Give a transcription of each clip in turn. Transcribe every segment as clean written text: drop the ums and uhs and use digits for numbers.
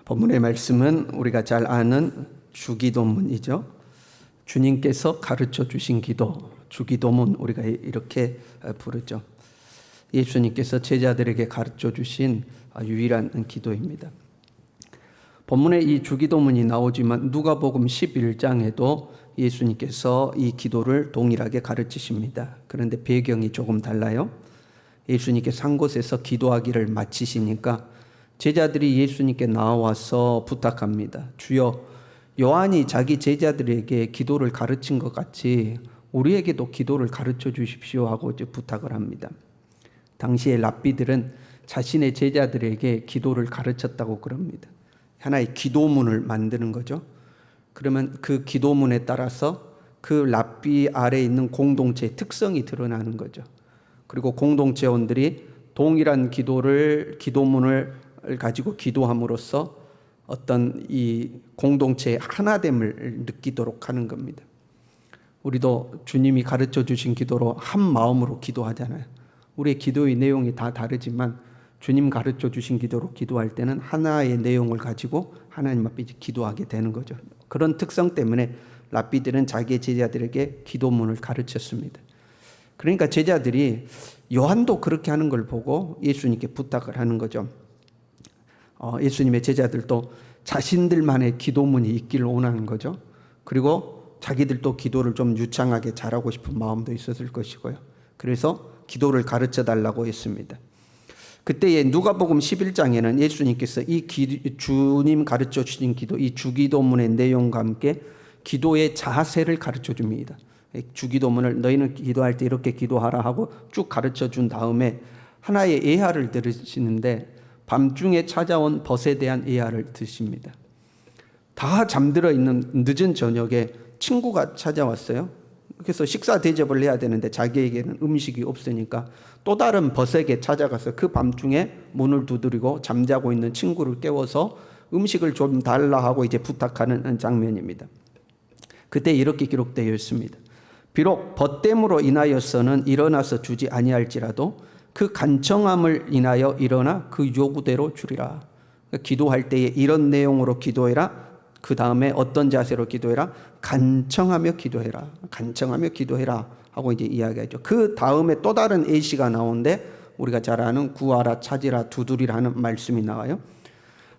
본문의 말씀은 우리가 잘 아는 주기도문이죠. 주님께서 가르쳐 주신 기도, 주기도문 우리가 이렇게 부르죠. 예수님께서 제자들에게 가르쳐 주신 유일한 기도입니다. 본문에 이 주기도문이 나오지만 누가복음 11장에도 예수님께서 이 기도를 동일하게 가르치십니다. 그런데 배경이 조금 달라요. 예수님께서 한 곳에서 기도하기를 마치시니까 제자들이 예수님께 나와서 부탁합니다. 주여, 요한이 자기 제자들에게 기도를 가르친 것 같이 우리에게도 기도를 가르쳐 주십시오 하고 이제 부탁을 합니다. 당시의 랍비들은 자신의 제자들에게 기도를 가르쳤다고 그럽니다. 하나의 기도문을 만드는 거죠. 그러면 그 기도문에 따라서 그 랍비 아래에 있는 공동체의 특성이 드러나는 거죠. 그리고 공동체원들이 동일한 기도문을 가지고 기도함으로써 어떤 이 공동체의 하나됨을 느끼도록 하는 겁니다. 우리도 주님이 가르쳐 주신 기도로 한 마음으로 기도하잖아요. 우리의 기도의 내용이 다 다르지만 주님 가르쳐 주신 기도로 기도할 때는 하나의 내용을 가지고 하나님 앞에 기도하게 되는 거죠. 그런 특성 때문에 랍비들은 자기의 제자들에게 기도문을 가르쳤습니다. 그러니까 제자들이 요한도 그렇게 하는 걸 보고 예수님께 부탁을 하는 거죠. 예수님의 제자들도 자신들만의 기도문이 있기를 원하는 거죠. 그리고 자기들도 기도를 좀 유창하게 잘하고 싶은 마음도 있었을 것이고요. 그래서 기도를 가르쳐 달라고 했습니다. 그때에 누가복음 11장에는 예수님께서 주님 가르쳐 주신 기도, 이 주기도문의 내용과 함께 기도의 자세를 가르쳐 줍니다. 주기도문을 너희는 기도할 때 이렇게 기도하라 하고 쭉 가르쳐 준 다음에 하나의 예화를 들으시는데 밤중에 찾아온 벗에 대한 예화를 드십니다. 다 잠들어 있는 늦은 저녁에 친구가 찾아왔어요. 그래서 식사 대접을 해야 되는데 자기에게는 음식이 없으니까 또 다른 벗에게 찾아가서 그 밤중에 문을 두드리고 잠자고 있는 친구를 깨워서 음식을 좀 달라 하고 이제 부탁하는 장면입니다. 그때 이렇게 기록되어 있습니다. 비록 벗됨으로 인하여서는 일어나서 주지 아니할지라도 그 간청함을 인하여 일어나 그 요구대로 주리라. 그러니까 기도할 때에 이런 내용으로 기도해라. 그 다음에 어떤 자세로 기도해라? 간청하며 기도해라. 간청하며 기도해라 하고 이제 이야기하죠. 그 다음에 또 다른 예시가 나오는데 우리가 잘 아는 구하라, 찾으라, 두드리라는 말씀이 나와요.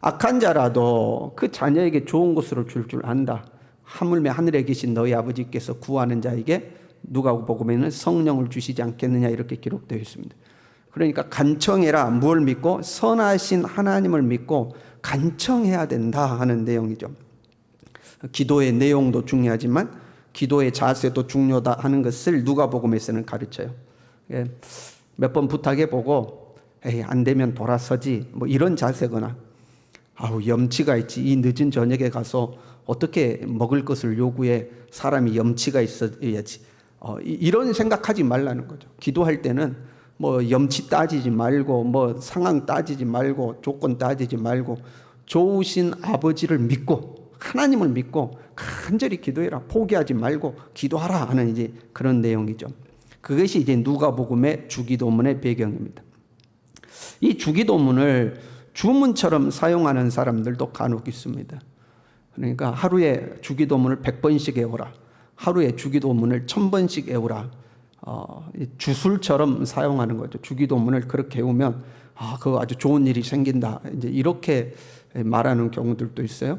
악한 자라도 그 자녀에게 좋은 것으로 줄 안다. 하물며 하늘에 계신 너희 아버지께서 구하는 자에게 누가복음에는 성령을 주시지 않겠느냐 이렇게 기록되어 있습니다. 그러니까 간청해라. 뭘 믿고? 선하신 하나님을 믿고 간청해야 된다 하는 내용이죠. 기도의 내용도 중요하지만 기도의 자세도 중요하다 하는 것을 누가복음에서는 가르쳐요. 몇 번 부탁해보고 에이 안 되면 돌아서지 뭐 이런 자세거나 아우 염치가 있지 이 늦은 저녁에 가서 어떻게 먹을 것을 요구해 사람이 염치가 있어야지 이런 생각하지 말라는 거죠. 기도할 때는 뭐 염치 따지지 말고 뭐 상황 따지지 말고 조건 따지지 말고 좋으신 아버지를 믿고 하나님을 믿고 간절히 기도해라. 포기하지 말고 기도하라 하는 이제 그런 내용이죠. 그것이 이제 누가복음의 주기도문의 배경입니다. 이 주기도문을 주문처럼 사용하는 사람들도 간혹 있습니다. 그러니까 하루에 주기도문을 100번씩 외우라. 하루에 주기도문을 1000번씩 외우라. 주술처럼 사용하는 거죠. 주기도문을 그렇게 외우면 그거 아주 좋은 일이 생긴다. 이제 이렇게 말하는 경우들도 있어요.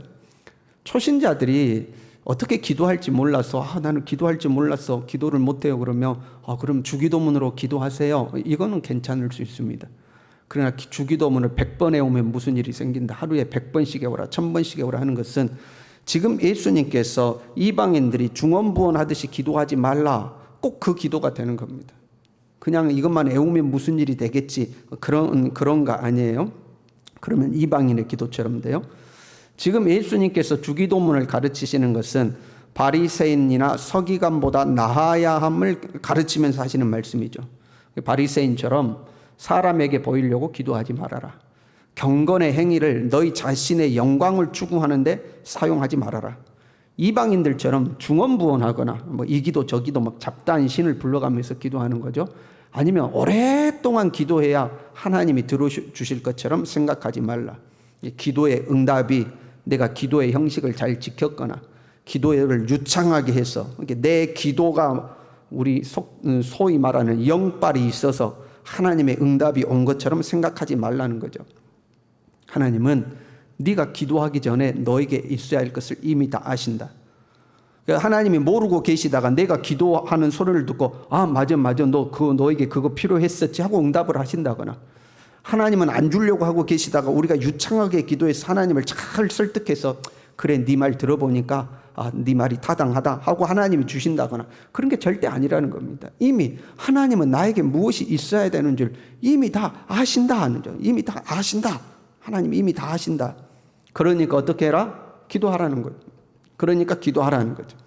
초신자들이 어떻게 기도할지 몰라서 나는 기도할지 몰라서 기도를 못해요. 그러면 그럼 주기도문으로 기도하세요. 이거는 괜찮을 수 있습니다. 그러나 주기도문을 100번 외우면 무슨 일이 생긴다. 하루에 100번씩 외우라 1000번씩 외우라 하는 것은 지금 예수님께서 이방인들이 중언부언하듯이 기도하지 말라. 꼭 그 기도가 되는 겁니다. 그냥 이것만 외우면 무슨 일이 되겠지. 그런 거 아니에요. 그러면 이방인의 기도처럼 돼요. 지금 예수님께서 주기도문을 가르치시는 것은 바리새인이나 서기관보다 나아야 함을 가르치면서 하시는 말씀이죠. 바리새인처럼 사람에게 보이려고 기도하지 말아라. 경건의 행위를 너희 자신의 영광을 추구하는데 사용하지 말아라. 이방인들처럼 중언부언하거나 뭐 이 기도 저 기도 막 잡다한 신을 불러가면서 기도하는 거죠. 아니면 오랫동안 기도해야 하나님이 들어주실 것처럼 생각하지 말라. 이 기도의 응답이 내가 기도의 형식을 잘 지켰거나 기도를 유창하게 해서 내 기도가 우리 소위 말하는 영빨이 있어서 하나님의 응답이 온 것처럼 생각하지 말라는 거죠. 하나님은 네가 기도하기 전에 너에게 있어야 할 것을 이미 다 아신다. 하나님이 모르고 계시다가 내가 기도하는 소리를 듣고 아 맞아 너에게 그거 필요했었지 하고 응답을 하신다거나, 하나님은 안 주려고 하고 계시다가 우리가 유창하게 기도해서 하나님을 잘 설득해서 그래 네 말 들어보니까 네 말이 타당하다 하고 하나님이 주신다거나, 그런 게 절대 아니라는 겁니다. 이미 하나님은 나에게 무엇이 있어야 되는 줄 이미 다 아신다 하는 점. 이미 다 아신다. 하나님이 이미 다 아신다. 그러니까 어떻게 해라? 기도하라는 거예요. 그러니까 기도하라는 거죠.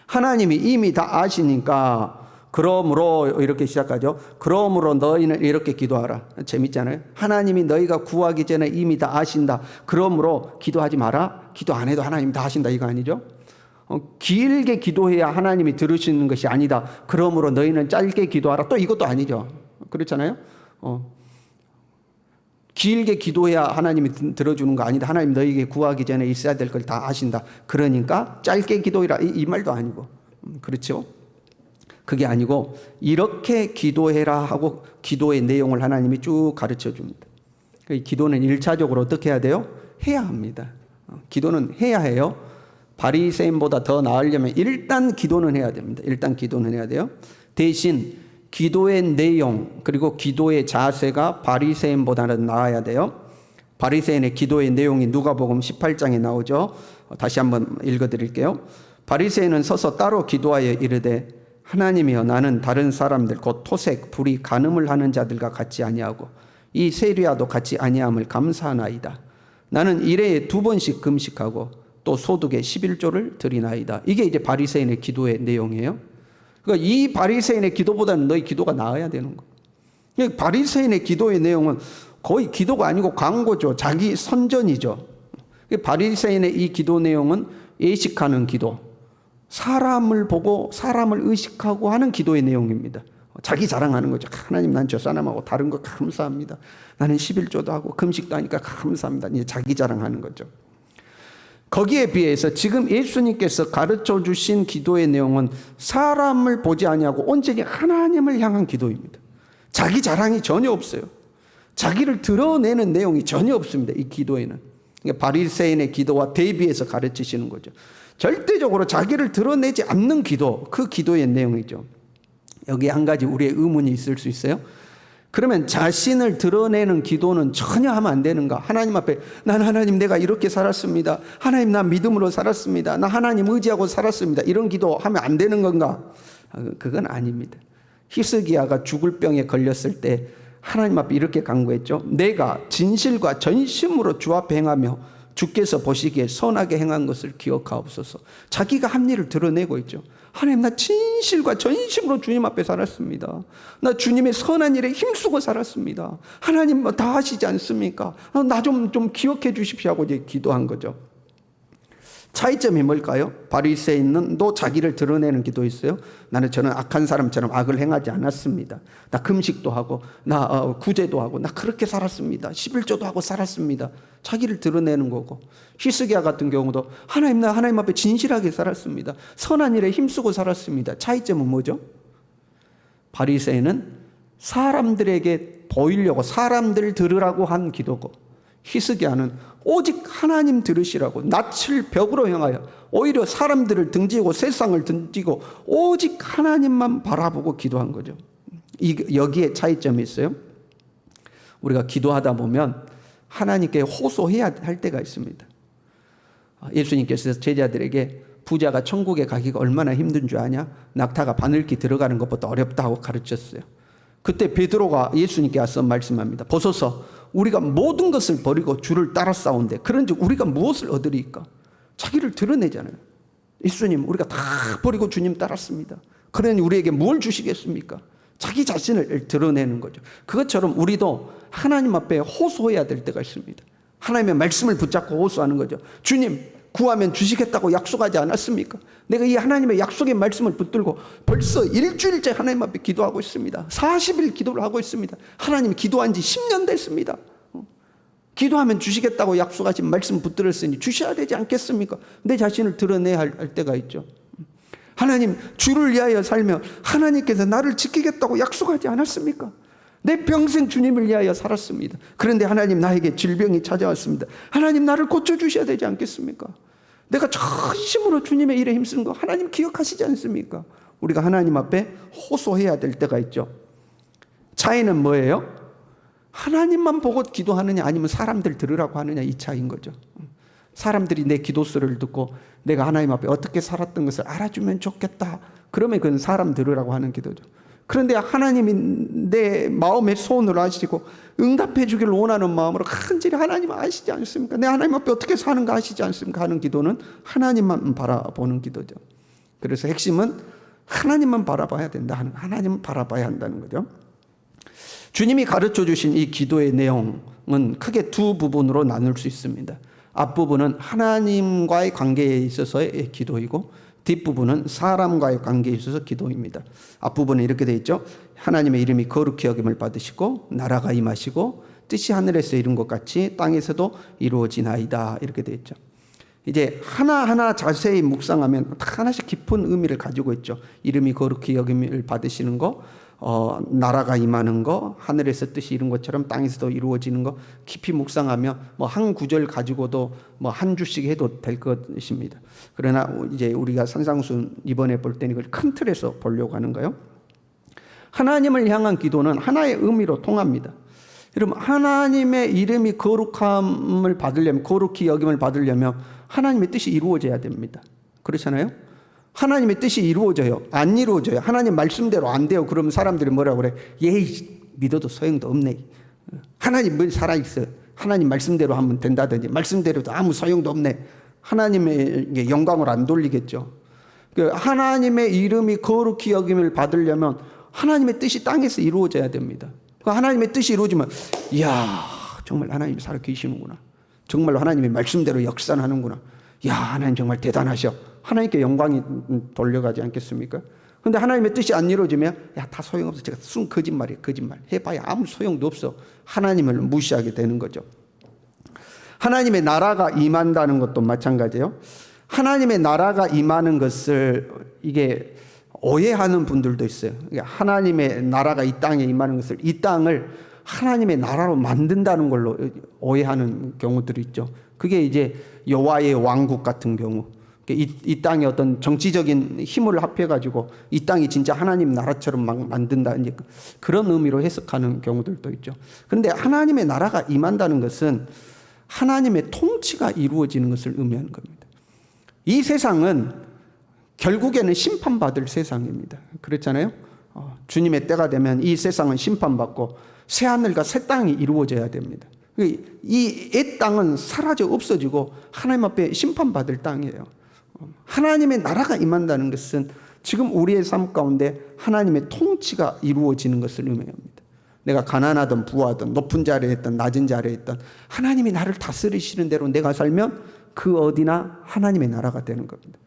하나님이 이미 다 아시니까 그러므로 이렇게 시작하죠. 그러므로 너희는 이렇게 기도하라. 재밌잖아요. 하나님이 너희가 구하기 전에 이미 다 아신다. 그러므로 기도하지 마라. 기도 안 해도 하나님 다 아신다. 이거 아니죠? 길게 기도해야 하나님이 들으시는 것이 아니다. 그러므로 너희는 짧게 기도하라. 또 이것도 아니죠. 그렇잖아요. 길게 기도해야 하나님이 들어주는 거 아니다. 하나님 너희에게 구하기 전에 있어야 될 걸 다 아신다. 그러니까 짧게 기도해라. 이 말도 아니고. 그렇죠? 그게 아니고 이렇게 기도해라 하고 기도의 내용을 하나님이 쭉 가르쳐 줍니다. 기도는 1차적으로 어떻게 해야 돼요? 해야 합니다. 기도는 해야 해요. 바리새인보다 더 나으려면 일단 기도는 해야 됩니다. 일단 기도는 해야 돼요. 대신 기도의 내용 그리고 기도의 자세가 바리새인보다는 나아야 돼요. 바리새인의 기도의 내용이 누가복음 18장에 나오죠. 다시 한번 읽어드릴게요. 바리새인은 서서 따로 기도하여 이르되 하나님이여 나는 다른 사람들 곧 토색, 불의, 간음을 하는 자들과 같지 아니하고 이 세리와도 같지 아니함을 감사하나이다. 나는 일회에 2번씩 금식하고 또 소득의 11조를 드리나이다. 이게 이제 바리새인의 기도의 내용이에요. 그러니까 이 바리새인의 기도보다는 너희 기도가 나아야 되는 거예요. 바리새인의 기도의 내용은 거의 기도가 아니고 광고죠. 자기 선전이죠. 바리새인의 이 기도 내용은 예식하는 기도, 사람을 보고 사람을 의식하고 하는 기도의 내용입니다. 자기 자랑하는 거죠. 하나님 난 저 사람하고 다른 거 감사합니다. 나는 11조도 하고 금식도 하니까 감사합니다. 이제 자기 자랑하는 거죠. 거기에 비해서 지금 예수님께서 가르쳐 주신 기도의 내용은 사람을 보지 아니하고 온전히 하나님을 향한 기도입니다. 자기 자랑이 전혀 없어요. 자기를 드러내는 내용이 전혀 없습니다. 이 기도에는. 그러니까 바리새인의 기도와 대비해서 가르치시는 거죠. 절대적으로 자기를 드러내지 않는 기도, 그 기도의 내용이죠. 여기에 한 가지 우리의 의문이 있을 수 있어요. 그러면 자신을 드러내는 기도는 전혀 하면 안 되는가? 하나님 앞에 난 하나님 내가 이렇게 살았습니다. 하나님 나 믿음으로 살았습니다. 나 하나님 의지하고 살았습니다. 이런 기도 하면 안 되는 건가? 그건 아닙니다. 히스기야가 죽을 병에 걸렸을 때 하나님 앞에 이렇게 간구했죠. 내가 진실과 전심으로 주 앞에 행하며 주께서 보시기에 선하게 행한 것을 기억하옵소서. 자기가 한 일을 드러내고 있죠. 하나님 나 진실과 전심으로 주님 앞에 살았습니다. 나 주님의 선한 일에 힘쓰고 살았습니다. 하나님 다 하시지 않습니까? 나 좀 기억해 주십시오 하고 이제 기도한 거죠. 차이점이 뭘까요? 바리새인은 또 자기를 드러내는 기도했어요. 저는 악한 사람처럼 악을 행하지 않았습니다. 나 금식도 하고 나 구제도 하고 나 그렇게 살았습니다. 11조도 하고 살았습니다. 자기를 드러내는 거고, 히스기야 같은 경우도 하나님 나 하나님 앞에 진실하게 살았습니다. 선한 일에 힘쓰고 살았습니다. 차이점은 뭐죠? 바리새인은 사람들에게 보이려고 사람들 들으라고 한 기도고, 히스기야는 오직 하나님 들으시라고 낯을 벽으로 향하여 오히려 사람들을 등지고 세상을 등지고 오직 하나님만 바라보고 기도한 거죠. 여기에 차이점이 있어요. 우리가 기도하다 보면 하나님께 호소해야 할 때가 있습니다. 예수님께서 제자들에게 부자가 천국에 가기가 얼마나 힘든 줄 아냐? 낙타가 바늘기 들어가는 것보다 어렵다고 가르쳤어요. 그때 베드로가 예수님께 와서 말씀합니다. 보소서 우리가 모든 것을 버리고 주를 따라 싸운데 그런즉 우리가 무엇을 얻으리까? 자기를 드러내잖아요. 예수님 우리가 다 버리고 주님 따랐습니다. 그러니 우리에게 뭘 주시겠습니까? 자기 자신을 드러내는 거죠. 그것처럼 우리도 하나님 앞에 호소해야 될 때가 있습니다. 하나님의 말씀을 붙잡고 호소하는 거죠. 주님 구하면 주시겠다고 약속하지 않았습니까? 내가 이 하나님의 약속의 말씀을 붙들고 벌써 일주일째 하나님 앞에 기도하고 있습니다. 40일 기도를 하고 있습니다. 하나님 기도한 지 10년 됐습니다. 기도하면 주시겠다고 약속하신 말씀 붙들었으니 주셔야 되지 않겠습니까? 내 자신을 드러내야 할 때가 있죠. 하나님, 주를 위하여 살며 하나님께서 나를 지키겠다고 약속하지 않았습니까? 내 평생 주님을 위하여 살았습니다. 그런데 하나님, 나에게 질병이 찾아왔습니다. 하나님, 나를 고쳐주셔야 되지 않겠습니까? 내가 전심으로 주님의 일에 힘쓴 거 하나님 기억하시지 않습니까? 우리가 하나님 앞에 호소해야 될 때가 있죠. 차이는 뭐예요? 하나님만 보고 기도하느냐 아니면 사람들 들으라고 하느냐, 이 차이인 거죠. 사람들이 내 기도소리를 듣고 내가 하나님 앞에 어떻게 살았던 것을 알아주면 좋겠다. 그러면 그건 사람 들으라고 하는 기도죠. 그런데 하나님이 내 마음의 소원을 아시고 응답해 주기를 원하는 마음으로 간절히 하나님 아시지 않습니까? 내 하나님 앞에 어떻게 사는가 아시지 않습니까? 하는 기도는 하나님만 바라보는 기도죠. 그래서 핵심은 하나님만 바라봐야 된다. 하나님만 바라봐야 한다는 거죠. 주님이 가르쳐 주신 이 기도의 내용은 크게 두 부분으로 나눌 수 있습니다. 앞부분은 하나님과의 관계에 있어서의 기도이고 뒷부분은 사람과의 관계에 있어서 기도입니다. 앞부분은 이렇게 되어 있죠. 하나님의 이름이 거룩히 여김을 받으시고 나라가 임하시고 뜻이 하늘에서 이룬 것 같이 땅에서도 이루어지나이다, 이렇게 되어 있죠. 이제 하나하나 자세히 묵상하면 하나씩 깊은 의미를 가지고 있죠. 이름이 거룩히 여김을 받으시는 거, 나라가 임하는 거, 하늘에서 뜻이 이룬 것처럼 땅에서도 이루어지는 거, 깊이 묵상하며 한 구절 가지고도 한 주씩 해도 될 것입니다. 그러나 이제 우리가 산상순 이번에 볼 때는 이걸 큰 틀에서 보려고 하는 거예요. 하나님을 향한 기도는 하나의 의미로 통합니다. 여러분, 하나님의 이름이 거룩함을 받으려면, 거룩히 여김을 받으려면 하나님의 뜻이 이루어져야 됩니다. 그렇잖아요? 하나님의 뜻이 이루어져요? 안 이루어져요? 하나님 말씀대로 안 돼요? 그러면 사람들이 뭐라고 그래? 예이, 믿어도 소용도 없네. 하나님 뭘 살아있어? 하나님 말씀대로 하면 된다든지, 말씀대로도 아무 소용도 없네. 하나님의 영광을 안 돌리겠죠. 하나님의 이름이 거룩히 여김을 받으려면 하나님의 뜻이 땅에서 이루어져야 됩니다. 하나님의 뜻이 이루어지면, 이야, 정말 하나님이 살아계시는구나. 정말로 하나님의 말씀대로 역사하는구나. 야, 하나님 정말 대단하셔. 하나님께 영광이 돌려가지 않겠습니까? 그런데 하나님의 뜻이 안 이루어지면, 야, 다 소용없어. 제가 순 거짓말이에요. 거짓말. 해봐야 아무 소용도 없어. 하나님을 무시하게 되는 거죠. 하나님의 나라가 임한다는 것도 마찬가지예요. 하나님의 나라가 임하는 것을 이게 오해하는 분들도 있어요. 하나님의 나라가 이 땅에 임하는 것을, 이 땅을 하나님의 나라로 만든다는 걸로 오해하는 경우들이 있죠. 그게 이제 여호와의 왕국 같은 경우, 이 땅에 어떤 정치적인 힘을 합해가지고 이 땅이 진짜 하나님 나라처럼 막 만든다, 이제 그런 의미로 해석하는 경우들도 있죠. 그런데 하나님의 나라가 임한다는 것은 하나님의 통치가 이루어지는 것을 의미하는 겁니다. 이 세상은 결국에는 심판받을 세상입니다. 그렇잖아요. 주님의 때가 되면 이 세상은 심판받고 새하늘과 새 땅이 이루어져야 됩니다. 이 옛 땅은 사라져 없어지고 하나님 앞에 심판받을 땅이에요. 하나님의 나라가 임한다는 것은 지금 우리의 삶 가운데 하나님의 통치가 이루어지는 것을 의미합니다. 내가 가난하든 부하든 높은 자리에 있든 낮은 자리에 있든 하나님이 나를 다스리시는 대로 내가 살면 그 어디나 하나님의 나라가 되는 겁니다.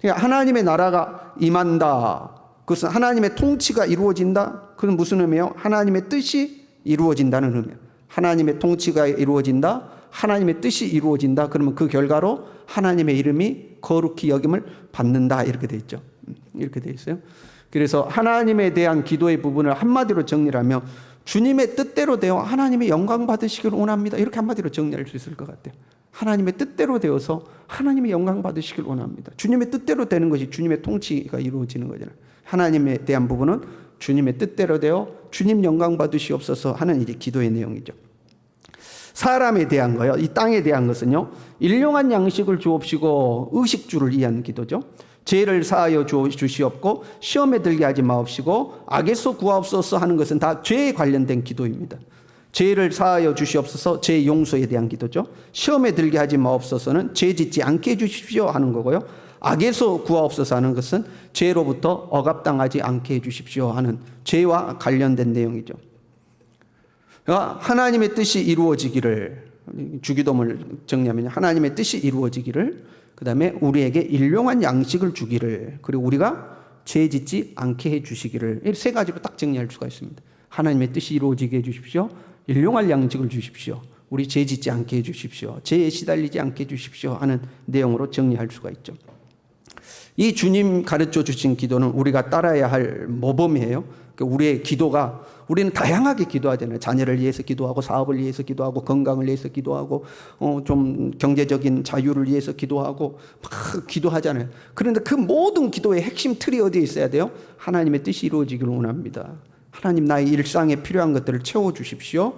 그러니까 하나님의 나라가 임한다, 그것은 하나님의 통치가 이루어진다. 그건 무슨 의미예요? 하나님의 뜻이 이루어진다는 의미예요. 하나님의 통치가 이루어진다, 하나님의 뜻이 이루어진다. 그러면 그 결과로 하나님의 이름이 거룩히 여김을 받는다, 이렇게 돼 있죠. 이렇게 돼 있어요. 그래서 하나님에 대한 기도의 부분을 한마디로 정리하면 주님의 뜻대로 되어 하나님의 영광 받으시기를 원합니다, 이렇게 한마디로 정리할 수 있을 것 같아요. 하나님의 뜻대로 되어서 하나님의 영광 받으시길 원합니다. 주님의 뜻대로 되는 것이 주님의 통치가 이루어지는 거잖아요. 하나님에 대한 부분은 주님의 뜻대로 되어 주님 영광 받으시옵소서 하는 일이 기도의 내용이죠. 사람에 대한 거요, 이 땅에 대한 것은요, 일용한 양식을 주옵시고 의식주를 위한 기도죠. 죄를 사하여 주시옵고 시험에 들게 하지 마옵시고 악에서 구하옵소서 하는 것은 다 죄에 관련된 기도입니다. 죄를 사하여 주시옵소서, 죄 용서에 대한 기도죠. 시험에 들게 하지 마옵소서는 죄 짓지 않게 해주십시오 하는 거고요. 악에서 구하옵소서 하는 것은 죄로부터 억압당하지 않게 해주십시오 하는 죄와 관련된 내용이죠. 그러니까 하나님의 뜻이 이루어지기를, 주기도문을 정리하면 하나님의 뜻이 이루어지기를, 그 다음에 우리에게 일용한 양식을 주기를, 그리고 우리가 죄 짓지 않게 해주시기를, 이 세 가지로 딱 정리할 수가 있습니다. 하나님의 뜻이 이루어지게 해주십시오, 일용할 양식을 주십시오, 우리 죄 짓지 않게 해주십시오. 죄에 시달리지 않게 해주십시오 하는 내용으로 정리할 수가 있죠. 이 주님 가르쳐 주신 기도는 우리가 따라야 할 모범이에요. 우리의 기도가, 우리는 다양하게 기도하잖아요. 자녀를 위해서 기도하고, 사업을 위해서 기도하고, 건강을 위해서 기도하고, 좀 경제적인 자유를 위해서 기도하고, 막 기도하잖아요. 그런데 그 모든 기도의 핵심 틀이 어디에 있어야 돼요? 하나님의 뜻이 이루어지기를 원합니다. 하나님, 나의 일상에 필요한 것들을 채워주십시오.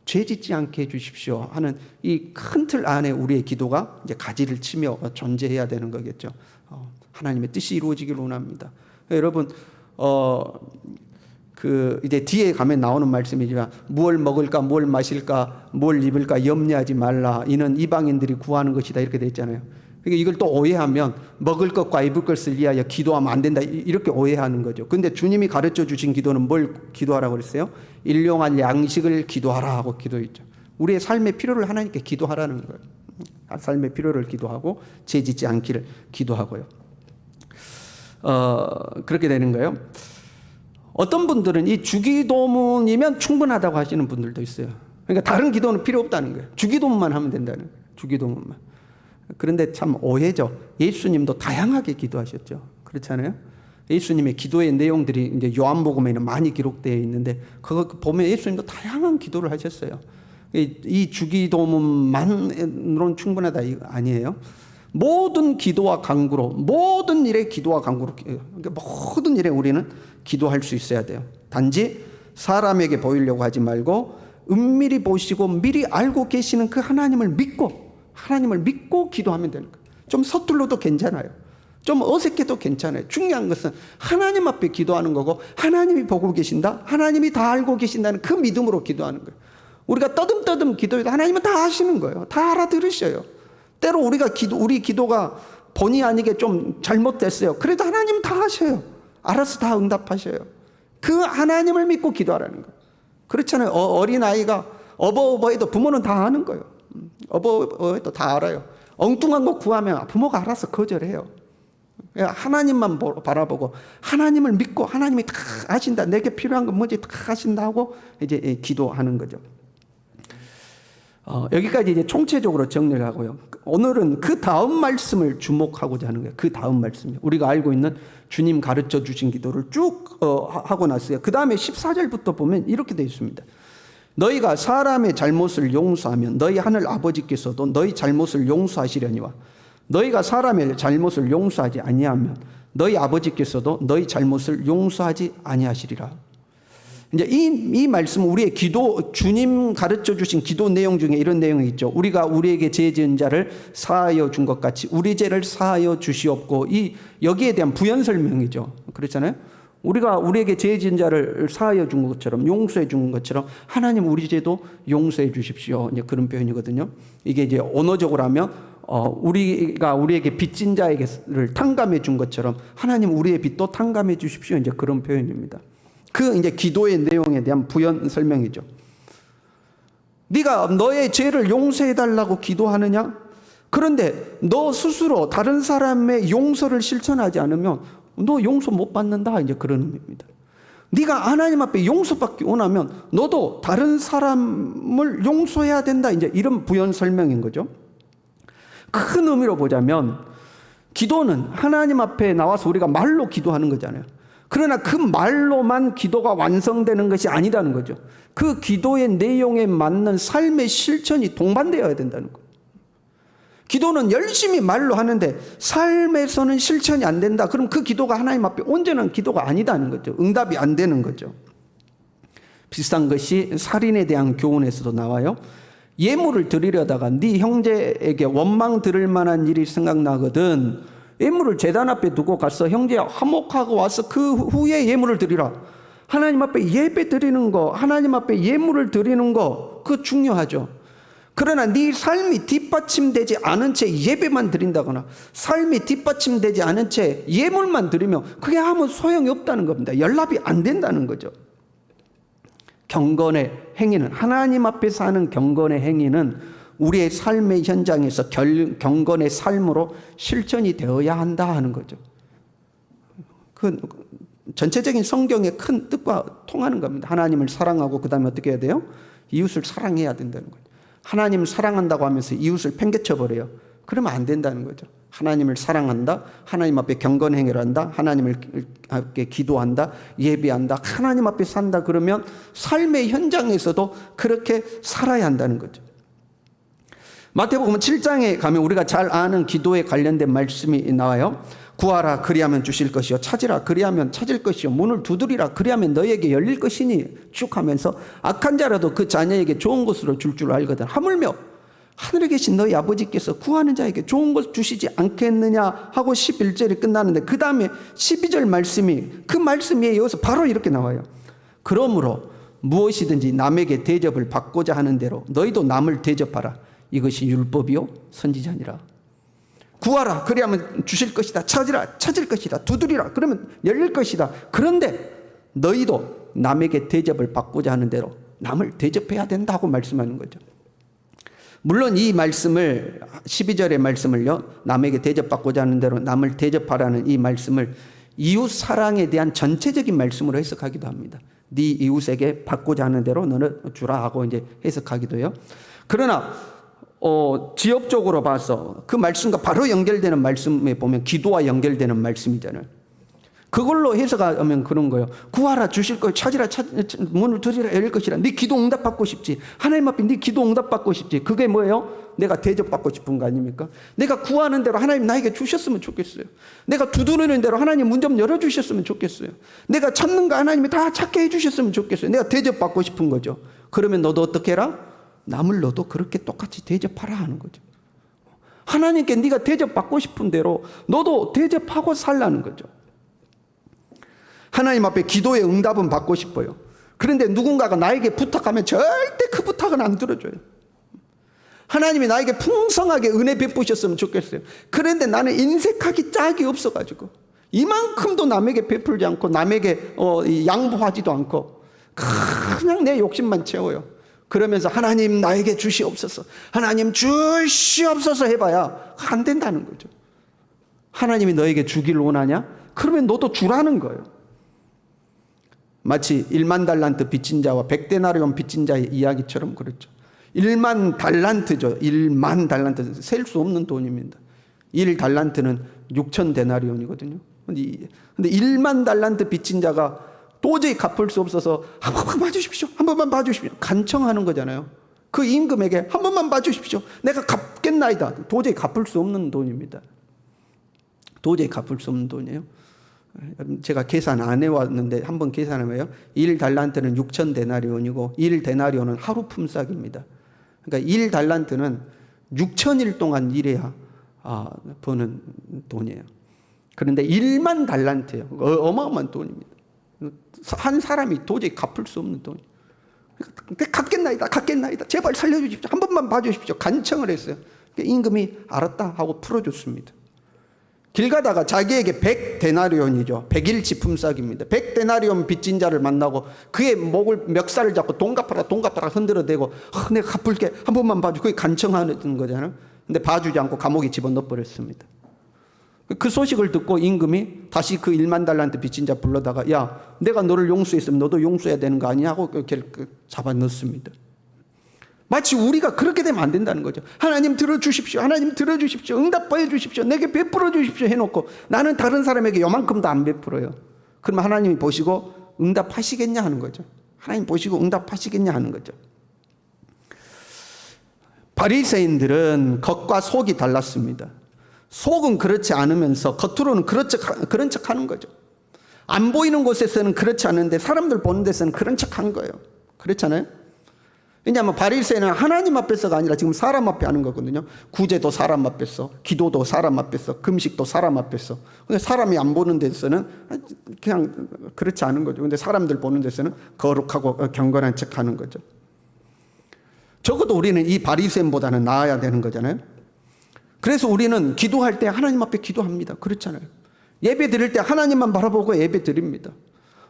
죄 짓지 않게 해주십시오 하는 이 큰 틀 안에 우리의 기도가 이제 가지를 치며 존재해야 되는 거겠죠. 하나님의 뜻이 이루어지기를 원합니다. 여러분, 이제 뒤에 가면 나오는 말씀이지만, 무엇을 먹을까, 뭘 마실까, 뭘 입을까 염려하지 말라. 이는 이방인들이 구하는 것이다. 이렇게 돼 있잖아요. 그러니까 이걸 또 오해하면 먹을 것과 입을 것을 위하여 기도하면 안 된다. 이렇게 오해하는 거죠. 근데 주님이 가르쳐 주신 기도는 뭘 기도하라고 그랬어요? 일용할 양식을 기도하라 하고 기도했죠. 우리의 삶의 필요를 하나님께 기도하라는 거예요. 삶의 필요를 기도하고 죄 짓지 않기를 기도하고요. 그렇게 되는 거예요. 어떤 분들은 이 주기도문이면 충분하다고 하시는 분들도 있어요. 그러니까 다른 기도는 필요 없다는 거예요. 주기도문만 하면 된다는 거예요. 주기도문만. 그런데 참 오해죠. 예수님도 다양하게 기도하셨죠. 그렇잖아요. 예수님의 기도의 내용들이 이제 요한복음에는 많이 기록되어 있는데, 그거 보면 예수님도 다양한 기도를 하셨어요. 이 주기도문만으로는 충분하다 이거 아니에요. 모든 기도와 간구로, 모든 일에 기도와 간구로, 그러니까 모든 일에 우리는 기도할 수 있어야 돼요. 단지 사람에게 보이려고 하지 말고 은밀히 보시고 미리 알고 계시는 그 하나님을 믿고 기도하면 되는 거예요. 좀 서툴러도 괜찮아요. 좀 어색해도 괜찮아요. 중요한 것은 하나님 앞에 기도하는 거고, 하나님이 보고 계신다, 하나님이 다 알고 계신다는 그 믿음으로 기도하는 거예요. 우리가 떠듬떠듬 기도해도 하나님은 다 아시는 거예요. 다 알아들으셔요. 때로 우리 기도가 본의 아니게 좀 잘못됐어요. 그래도 하나님은 다 아셔요. 알아서 다 응답하셔요. 그 하나님을 믿고 기도하라는 거예요. 그렇잖아요. 어린아이가 어버어버해도 부모는 다 아는 거예요. 어버어버해도 다 알아요. 엉뚱한 거 구하면 부모가 알아서 거절해요. 하나님만 바라보고 하나님을 믿고 하나님이 다 아신다, 내게 필요한 건 뭐지 다 아신다고 이제 기도하는 거죠. 여기까지 이제 총체적으로 정리를 하고요. 오늘은 그 다음 말씀을 주목하고자 하는 거예요. 그 다음 말씀이요. 우리가 알고 있는 주님 가르쳐 주신 기도를 쭉 하고 났어요. 그 다음에 14절부터 보면 이렇게 되어 있습니다. 너희가 사람의 잘못을 용서하면 너희 하늘 아버지께서도 너희 잘못을 용서하시려니와 너희가 사람의 잘못을 용서하지 아니하면 너희 아버지께서도 너희 잘못을 용서하지 아니하시리라. 이제 이 말씀은 우리의 기도, 주님 가르쳐 주신 기도 내용 중에 이런 내용이 있죠. 우리가 우리에게 죄 지은 자를 사하여 준 것 같이 우리 죄를 사하여 주시옵고, 여기에 대한 부연 설명이죠. 그렇잖아요. 우리가 우리에게 죄 지은 자를 사하여 준 것처럼, 용서해 준 것처럼 하나님 우리 죄도 용서해 주십시오. 이제 그런 표현이거든요. 이게 이제 언어적으로 하면 우리가 우리에게 빚진 자에게를 탕감해 준 것처럼 하나님 우리의 빚도 탕감해 주십시오. 이제 그런 표현입니다. 그 이제 기도의 내용에 대한 부연 설명이죠. 네가 너의 죄를 용서해 달라고 기도하느냐? 그런데 너 스스로 다른 사람의 용서를 실천하지 않으면 너 용서 못 받는다. 이제 그런 의미입니다. 네가 하나님 앞에 용서받기 원하면 너도 다른 사람을 용서해야 된다. 이제 이런 부연 설명인 거죠. 큰 의미로 보자면 기도는 하나님 앞에 나와서 우리가 말로 기도하는 거잖아요. 그러나 그 말로만 기도가 완성되는 것이 아니라는 거죠. 그 기도의 내용에 맞는 삶의 실천이 동반되어야 된다는 거예요. 기도는 열심히 말로 하는데 삶에서는 실천이 안 된다. 그럼 그 기도가 하나님 앞에 온전한 기도가 아니다는 거죠. 응답이 안 되는 거죠. 비슷한 것이 살인에 대한 교훈에서도 나와요. 예물을 드리려다가 네 형제에게 원망 들을 만한 일이 생각나거든 예물을 제단 앞에 두고 가서 형제야 화목하고 와서 그 후에 예물을 드리라. 하나님 앞에 예배 드리는 거, 하나님 앞에 예물을 드리는 거, 그거 중요하죠. 그러나 네 삶이 뒷받침되지 않은 채 예배만 드린다거나 삶이 뒷받침되지 않은 채 예물만 드리면 그게 아무 소용이 없다는 겁니다. 연락이 안 된다는 거죠. 경건의 행위는, 하나님 앞에서 하는 경건의 행위는 우리의 삶의 현장에서 경건의 삶으로 실천이 되어야 한다 하는 거죠. 그 전체적인 성경의 큰 뜻과 통하는 겁니다. 하나님을 사랑하고 그 다음에 어떻게 해야 돼요? 이웃을 사랑해야 된다는 거죠. 하나님을 사랑한다고 하면서 이웃을 팽개쳐 버려요. 그러면 안 된다는 거죠. 하나님을 사랑한다, 하나님 앞에 경건 행위를 한다, 하나님을 앞에 기도한다, 예배한다, 하나님 앞에 산다. 그러면 삶의 현장에서도 그렇게 살아야 한다는 거죠. 마태복음 7장에 가면 우리가 잘 아는 기도에 관련된 말씀이 나와요. 구하라 그리하면 주실 것이요, 찾으라 그리하면 찾을 것이요, 문을 두드리라 그리하면 너에게 열릴 것이니 쭉 하면서 악한 자라도 그 자녀에게 좋은 것으로 줄 줄 알거든. 하물며 하늘에 계신 너희 아버지께서 구하는 자에게 좋은 것 주시지 않겠느냐 하고 11절이 끝나는데, 그 다음에 12절 말씀이, 그 말씀이 여기서 바로 이렇게 나와요. 그러므로 무엇이든지 남에게 대접을 받고자 하는 대로 너희도 남을 대접하라. 이것이 율법이요 선지자니라. 구하라 그리하면 주실 것이다. 찾으라 찾을 것이다. 두드리라 그러면 열릴 것이다. 그런데 너희도 남에게 대접을 받고자 하는 대로 남을 대접해야 된다고 말씀하는 거죠. 물론 이 말씀을, 12절의 말씀을요, 남에게 대접받고자 하는 대로 남을 대접하라는 이 말씀을 이웃 사랑에 대한 전체적인 말씀으로 해석하기도 합니다. 네 이웃에게 받고자 하는 대로 너는 주라 하고 이제 해석하기도요. 그러나 지역적으로 봐서 그 말씀과 바로 연결되는 말씀에 보면 기도와 연결되는 말씀이잖아요. 그걸로 해석하면 그런 거예요. 구하라 주실 것, 찾으라 문을 두드리라 열릴 것이라. 네 기도 응답받고 싶지. 하나님 앞에 네 기도 응답받고 싶지. 그게 뭐예요? 내가 대접받고 싶은 거 아닙니까? 내가 구하는 대로 하나님 나에게 주셨으면 좋겠어요. 내가 두드리는 대로 하나님 문 좀 열어주셨으면 좋겠어요. 내가 찾는 거 하나님이 다 찾게 해주셨으면 좋겠어요. 내가 대접받고 싶은 거죠. 그러면 너도 어떻게 해라? 남을 너도 그렇게 똑같이 대접하라 하는 거죠. 하나님께 네가 대접받고 싶은 대로 너도 대접하고 살라는 거죠. 하나님 앞에 기도의 응답은 받고 싶어요. 그런데 누군가가 나에게 부탁하면 절대 그 부탁은 안 들어줘요. 하나님이 나에게 풍성하게 은혜 베푸셨으면 좋겠어요. 그런데 나는 인색하기 짝이 없어가지고 이만큼도 남에게 베풀지 않고 남에게 양보하지도 않고 그냥 내 욕심만 채워요. 그러면서 하나님 나에게 주시옵소서, 하나님 주시옵소서 해봐야 안 된다는 거죠. 하나님이 너에게 주기를 원하냐? 그러면 너도 주라는 거예요. 마치 1만 달란트 빚진 자와 100데나리온 빚진 자의 이야기처럼 그렇죠. 1만 달란트죠. 1만 달란트, 셀 수 없는 돈입니다. 1달란트는 6,000데나리온이거든요. 근데 1만 달란트 빚진 자가 도저히 갚을 수 없어서 한 번만 봐주십시오, 한 번만 봐주십시오, 간청하는 거잖아요. 그 임금에게 한 번만 봐주십시오, 내가 갚겠나이다. 도저히 갚을 수 없는 돈입니다. 도저히 갚을 수 없는 돈이에요. 제가 계산 안 해왔는데 한번 계산하면요, 1달란트는 6,000데나리온이고 1데나리온은 하루 품삯입니다. 그러니까 1달란트는 6,000일 동안 일해야 버는 돈이에요. 그런데 1만 달란트예요. 어마어마한 돈입니다. 한 사람이 도저히 갚을 수 없는 돈이에요. 갚겠나이다, 갚겠나이다, 제발 살려주십시오, 한 번만 봐주십시오, 간청을 했어요. 임금이 알았다 하고 풀어줬습니다. 길 가다가 자기에게 100데나리온이죠. 100일치 품삯입니다. 100데나리온 빚진 자를 만나고 그의 목을 멱살을 잡고 돈 갚아라, 돈 갚아라 흔들어대고 내가 갚을게, 한 번만 봐줘. 그게 간청하는 거잖아요. 근데 봐주지 않고 감옥에 집어넣어 버렸습니다. 그 소식을 듣고 임금이 다시 그 1만 달란트 빚진 자 불러다가 야, 내가 너를 용서했으면 너도 용서해야 되는 거 아니냐 하고 잡아 넣습니다. 마치 우리가 그렇게 되면 안 된다는 거죠. 하나님 들어주십시오, 하나님 들어주십시오, 응답해 주십시오, 내게 베풀어 주십시오 해놓고 나는 다른 사람에게 요만큼도 안 베풀어요. 그러면 하나님이 보시고 응답하시겠냐 하는 거죠. 하나님 보시고 응답하시겠냐 하는 거죠. 바리새인들은 겉과 속이 달랐습니다. 속은 그렇지 않으면서 겉으로는 그런 척 하는 거죠. 안 보이는 곳에서는 그렇지 않은데 사람들 보는 데서는 그런 척 한 거예요. 그렇잖아요? 왜냐하면 바리새인은 하나님 앞에서가 아니라 지금 사람 앞에 하는 거거든요. 구제도 사람 앞에서, 기도도 사람 앞에서, 금식도 사람 앞에서. 근데 사람이 안 보는 데서는 그냥 그렇지 않은 거죠. 근데 사람들 보는 데서는 거룩하고 경건한 척 하는 거죠. 적어도 우리는 이 바리새인보다는 나아야 되는 거잖아요. 그래서 우리는 기도할 때 하나님 앞에 기도합니다. 그렇잖아요. 예배 드릴 때 하나님만 바라보고 예배 드립니다.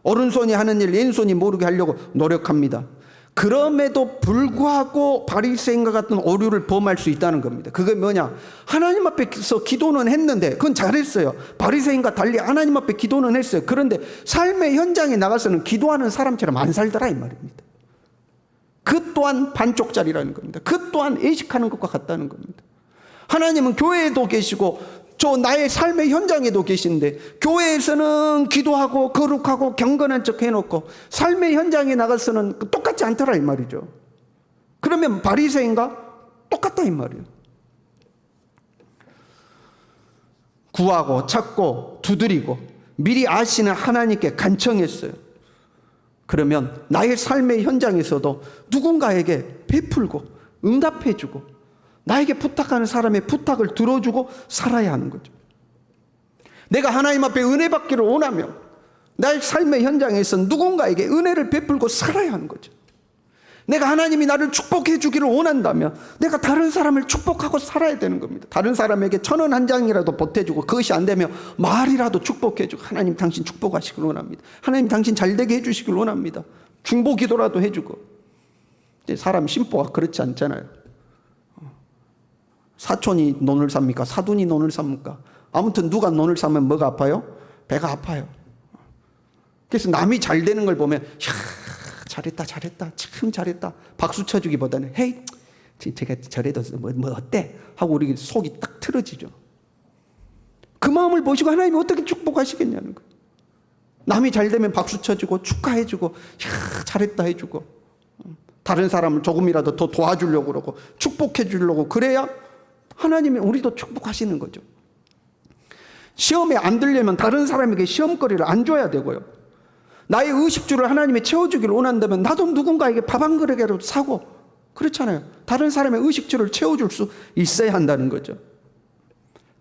오른손이 하는 일 왼손이 모르게 하려고 노력합니다. 그럼에도 불구하고 바리새인과 같은 오류를 범할 수 있다는 겁니다. 그게 뭐냐? 하나님 앞에서 기도는 했는데 그건 잘했어요. 바리새인과 달리 하나님 앞에 기도는 했어요. 그런데 삶의 현장에 나가서는 기도하는 사람처럼 안 살더라 이 말입니다. 그 또한 반쪽짜리라는 겁니다. 그 또한 애식하는 것과 같다는 겁니다. 하나님은 교회에도 계시고 저 나의 삶의 현장에도 계신데, 교회에서는 기도하고 거룩하고 경건한 척 해놓고 삶의 현장에 나가서는 똑같지 않더라 이 말이죠. 그러면 바리새인가? 똑같다 이 말이에요. 구하고 찾고 두드리고 미리 아시는 하나님께 간청했어요. 그러면 나의 삶의 현장에서도 누군가에게 베풀고 응답해주고 나에게 부탁하는 사람의 부탁을 들어주고 살아야 하는 거죠. 내가 하나님 앞에 은혜 받기를 원하면 나의 삶의 현장에서 누군가에게 은혜를 베풀고 살아야 하는 거죠. 내가 하나님이 나를 축복해 주기를 원한다면 내가 다른 사람을 축복하고 살아야 되는 겁니다. 다른 사람에게 1,000원 한 장이라도 보태주고, 그것이 안 되면 말이라도 축복해 주고, 하나님 당신 축복하시길 원합니다. 하나님 당신 잘되게 해주시길 원합니다. 중보 기도라도 해주고. 사람 심보가 그렇지 않잖아요. 사촌이 논을 삽니까? 사돈이 논을 삽니까? 아무튼 누가 논을 사면 뭐가 아파요? 배가 아파요. 그래서 남이 잘 되는 걸 보면 잘했다 참 잘했다 박수 쳐주기보다는 헤이 제가 저래도 뭐 어때? 하고 우리 속이 딱 틀어지죠. 그 마음을 보시고 하나님이 어떻게 축복하시겠냐는 거예요. 남이 잘 되면 박수 쳐주고 축하해주고 잘했다 해주고, 다른 사람을 조금이라도 더 도와주려고 그러고 축복해 주려고, 그래야 하나님이 우리도 축복하시는 거죠. 시험에 안 들려면 다른 사람에게 시험거리를 안 줘야 되고요. 나의 의식주를 하나님이 채워주기를 원한다면 나도 누군가에게 밥 한 그릇이라도 사고, 그렇잖아요. 다른 사람의 의식주를 채워줄 수 있어야 한다는 거죠.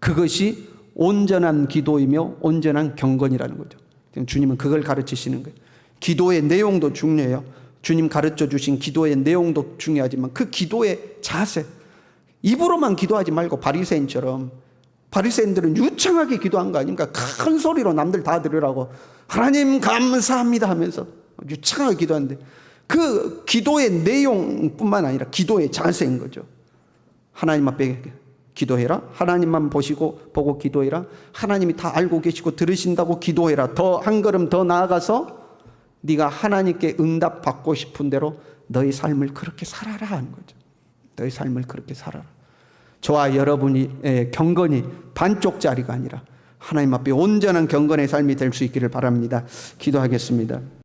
그것이 온전한 기도이며 온전한 경건이라는 거죠. 주님은 그걸 가르치시는 거예요. 기도의 내용도 중요해요. 주님 가르쳐 주신 기도의 내용도 중요하지만 그 기도의 자세, 입으로만 기도하지 말고 바리새인처럼, 바리새인들은 유창하게 기도한 거 아닙니까? 큰 소리로 남들 다 들으라고 하나님 감사합니다 하면서 유창하게 기도하는데, 그 기도의 내용뿐만 아니라 기도의 자세인 거죠. 하나님 앞에 기도해라. 하나님만 보고 기도해라. 하나님이 다 알고 계시고 들으신다고 기도해라. 더 한 걸음 더 나아가서 네가 하나님께 응답 받고 싶은 대로 너의 삶을 그렇게 살아라 하는 거죠. 너의 삶을 그렇게 살아라. 저와 여러분이 경건이 반쪽짜리가 아니라 하나님 앞에 온전한 경건의 삶이 될 수 있기를 바랍니다. 기도하겠습니다.